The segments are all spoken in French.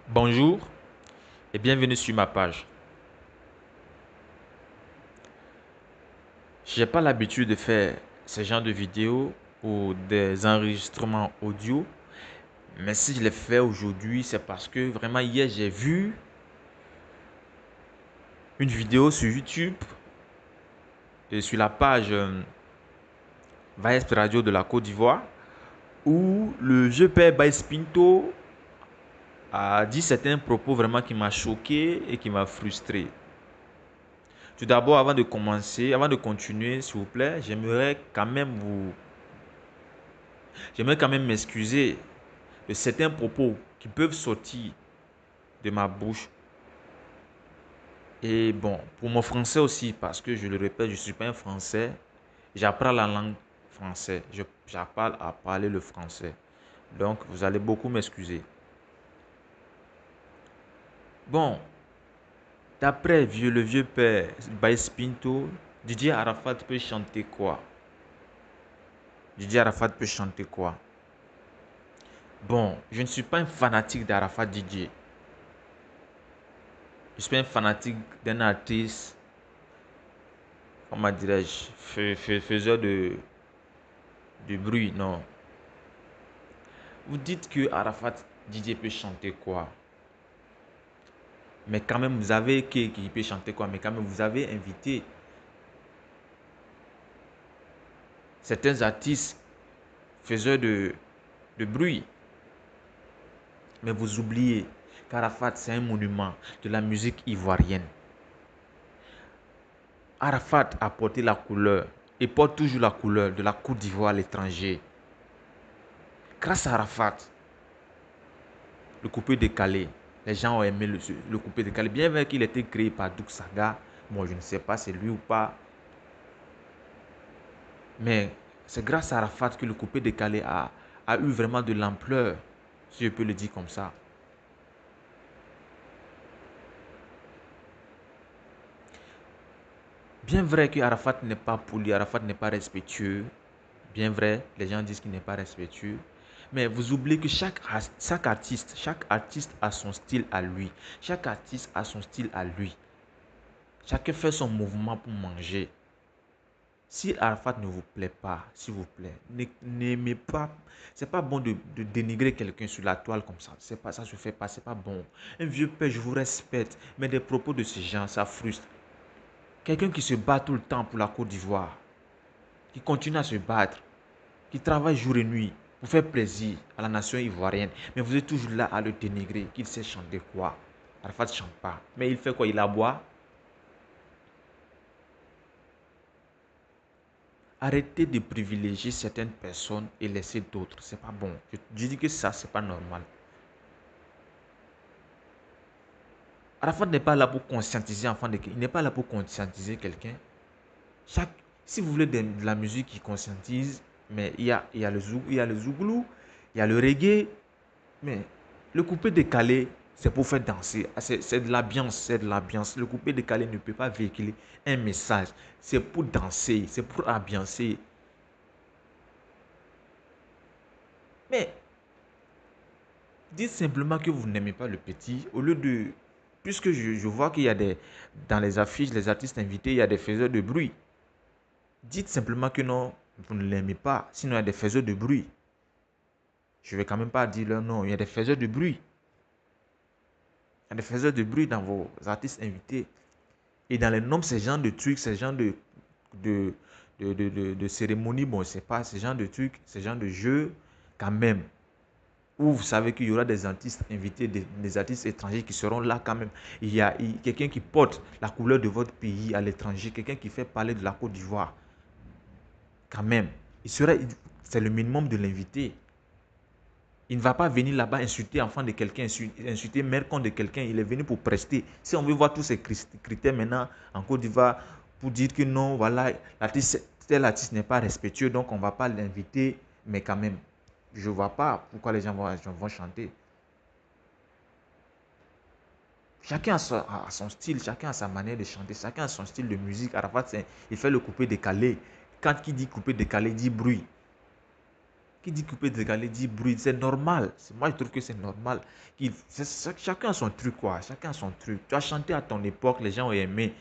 Bonjour et bienvenue sur ma page. J'ai pas l'habitude de faire ce genre de vidéos ou des enregistrements audio, mais si je les fais aujourd'hui, c'est parce que vraiment hier j'ai vu une vidéo sur YouTube et sur la page Vaesp Radio de la Côte d'Ivoire où le vieux père Baïs Pinto a dit certains propos vraiment qui m'a choqué et qui m'a frustré. Tout d'abord, avant de commencer, avant de continuer, s'il vous plaît, j'aimerais quand même m'excuser de certains propos qui peuvent sortir de ma bouche. Et bon, pour mon français aussi, parce que je le répète, je ne suis pas un français. J'apprends la langue française. J'apprends à parler le français. Donc, vous allez beaucoup m'excuser. Bon, d'après le vieux père Baïs Pinto, Didier Arafat peut chanter quoi? Didier Arafat peut chanter quoi? Bon, je ne suis pas un fanatique d'Arafat Didier. Je suis pas un fanatique d'un artiste, comment dirais-je, faiseur de bruit, non. Vous dites que Arafat Didier peut chanter quoi? Mais quand même, vous avez qui peut chanter quoi? Mais quand même, vous avez invité certains artistes faiseurs de bruit. Mais vous oubliez qu'Arafat, c'est un monument de la musique ivoirienne. Arafat a porté la couleur et porte toujours la couleur de la Côte d'Ivoire à l'étranger. Grâce à Arafat, le coupé décalé, les gens ont aimé le coupé décalé. Bien vrai qu'il a été créé par Douk Saga. Moi, je ne sais pas si c'est lui ou pas. Mais c'est grâce à Arafat que le coupé décalé a eu vraiment de l'ampleur, si je peux le dire comme ça. Bien vrai que Arafat n'est pas poli, Arafat n'est pas respectueux. Bien vrai, les gens disent qu'il n'est pas respectueux. Mais vous oubliez que chaque artiste a son style à lui. Chaque artiste a son style à lui. Chacun fait son mouvement pour manger. Si Arafat ne vous plaît pas, s'il vous plaît, n'aimez pas. C'est pas bon de dénigrer quelqu'un sur la toile comme ça. C'est pas ça, se fait pas, c'est pas bon. Un vieux père, je vous respecte, mais des propos de ces gens, ça frustre. Quelqu'un qui se bat tout le temps pour la Côte d'Ivoire, qui continue à se battre, qui travaille jour et nuit pour faire plaisir à la nation ivoirienne, mais vous êtes toujours là à le dénigrer, qu'il sait chanter quoi. Arafat ne chante pas, mais il fait quoi? Il aboie. Arrêtez de privilégier certaines personnes et laisser d'autres. C'est pas bon. Je dis que ça, c'est pas normal. Arafat n'est pas là pour conscientiser enfant de quelqu'un. Il n'est pas là pour conscientiser quelqu'un. Chaque, si vous voulez de la musique qui conscientise, mais il y a le zouglou, il y a le reggae, mais le coupé décalé, c'est pour faire danser. C'est de l'ambiance, c'est de l'ambiance. Le coupé décalé ne peut pas véhiculer un message. C'est pour danser, c'est pour ambiancer. Mais dites simplement que vous n'aimez pas le petit, au lieu de... Puisque je vois qu'il y a des... Dans les affiches, les artistes invités, il y a des faiseurs de bruit. Dites simplement que non, vous ne l'aimez pas. Sinon, il y a des faiseurs de bruit. Je ne vais quand même pas dire leur nom. Il y a des faiseurs de bruit. Il y a des faiseurs de bruit dans vos artistes invités. Et dans les noms, ces gens de trucs, ces gens de, de cérémonies, bon, c'est pas ce genre de trucs, ce genre de jeux, quand même. Où vous savez qu'il y aura des artistes invités, des artistes étrangers qui seront là quand même. Il y a quelqu'un qui porte la couleur de votre pays à l'étranger, quelqu'un qui fait parler de la Côte d'Ivoire, quand même. C'est le minimum de l'inviter. Il ne va pas venir là-bas insulter l'enfant de quelqu'un, insulter mère contre de quelqu'un. Il est venu pour prester. Si on veut voir tous ces critères maintenant en Côte d'Ivoire pour dire que non, voilà, tel artiste n'est pas respectueux, donc on ne va pas l'inviter, mais quand même, je ne vois pas pourquoi les gens vont chanter. Chacun a son style, chacun a sa manière de chanter, chacun a son style de musique. Arafat, il fait le coupé décalé. Quand il dit coupé décalé, il dit bruit. Qui dit coupé décalé dit bruit. C'est normal. Moi, je trouve que c'est normal. Chacun a son truc, quoi. Chacun a son truc. Tu as chanté à ton époque, les gens ont aimé.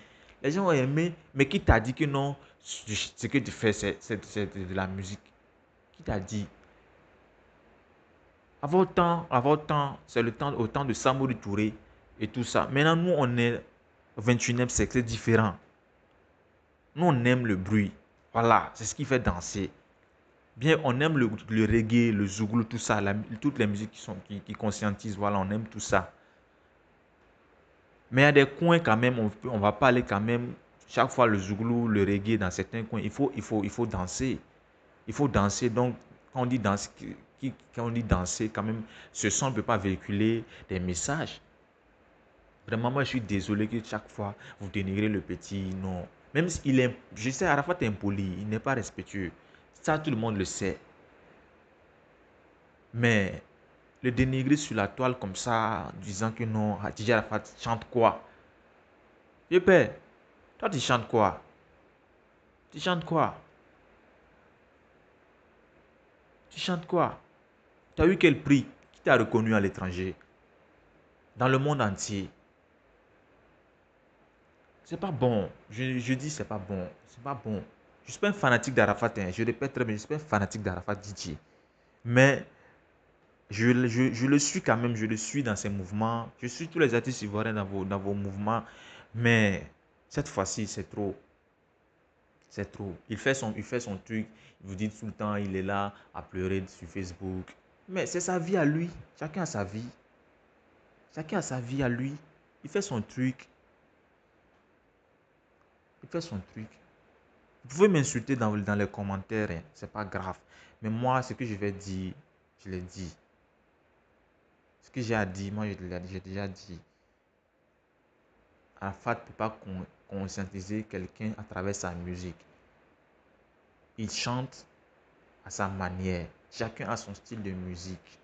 Les gens ont aimé, mais qui t'a dit que non, ce que tu fais, c'est de la musique? Qui t'a dit? À votre temps, c'est le temps, au temps de Samori Touré et tout ça. Maintenant, nous, on est au 21e siècle, c'est différent. Nous, on aime le bruit. Voilà, c'est ce qui fait danser. Bien, on aime le reggae, le zouglou, tout ça, toutes les musiques qui conscientisent, voilà, on aime tout ça. Mais il y a des coins quand même, on va pas aller quand même, chaque fois le zouglou, le reggae, dans certains coins, il faut danser. Il faut danser. Donc, quand on dit danser, quand on dit danser, quand même, ce son ne peut pas véhiculer des messages. Vraiment, moi, je suis désolé que chaque fois, vous dénigrez le petit. Non. Même s'il est, je sais, Arafat est impoli, il n'est pas respectueux. Ça, tout le monde le sait. Mais le dénigrer sur la toile comme ça, disant que non, Hadija Arafat chante quoi? Je paie. Toi, tu chantes quoi? Tu chantes quoi? Tu chantes quoi? Tu as eu quel prix? Qui t'a reconnu à l'étranger? Dans le monde entier? C'est pas bon. Je dis c'est pas bon. C'est pas bon. Je suis pas un fanatique d'Arafat. Hein. Je répète très bien, je suis pas un fanatique d'Arafat DJ. Mais je le suis quand même. Je le suis dans ses mouvements. Je suis tous les artistes ivoiriens dans vos mouvements. Mais cette fois-ci, c'est trop. C'est trop. Il fait son truc. Il vous dit tout le temps, il est là à pleurer sur Facebook. Mais c'est sa vie à lui. Chacun a sa vie. Chacun a sa vie à lui. Il fait son truc. Il fait son truc. Vous pouvez m'insulter dans les commentaires, hein, c'est pas grave. Mais moi, ce que je vais dire, je l'ai dit. Ce que j'ai à dire, moi, j'ai déjà dit. Arafat ne peut pas conscientiser quelqu'un à travers sa musique. Il chante à sa manière. Chacun a son style de musique.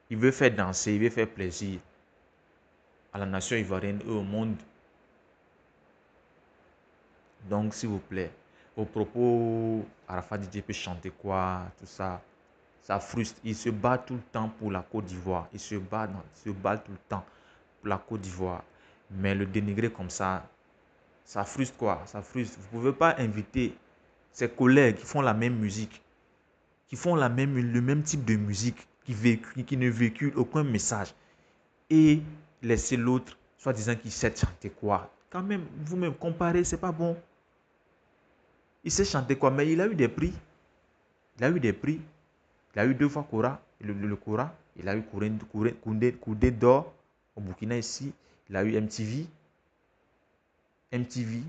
Il veut faire danser, il veut faire plaisir à la nation ivoirienne et au monde. Donc, s'il vous plaît, au propos, Arafat DJ peut chanter quoi, tout ça. Ça frustre. Il se bat tout le temps pour la Côte d'Ivoire. Il se bat tout le temps pour la Côte d'Ivoire. Mais le dénigrer comme ça frustre quoi. Ça frustre. Vous ne pouvez pas inviter ses collègues qui font la même musique, qui font le même type de musique, qui ne véhiculent aucun message. Et laisser l'autre, soi-disant qu'il sait chanter quoi. Quand même, vous-même comparez, c'est pas bon. Il sait chanter quoi, mais il a eu des prix. Il a eu des prix. Il a eu 2 fois Kora, le Kora. Il a eu Koundé d'or au Burkina ici. Il a eu MTV. MTV.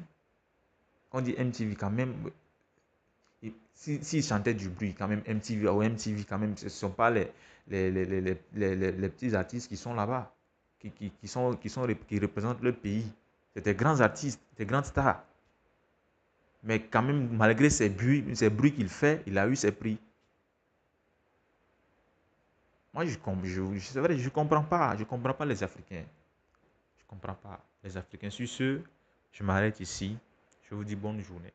Quand on dit MTV, quand même, s'il chantait du bruit, quand même, MTV, ou MTV, quand même, ce ne sont pas les petits artistes qui sont là-bas, qui représentent le pays. C'est des grands artistes, des grandes stars. Mais quand même, malgré ces bruits qu'il fait, il a eu ses prix. Moi, c'est vrai, je comprends pas. Je comprends pas les Africains. Je comprends pas les Africains. Sur ce, je m'arrête ici. Je vous dis bonne journée.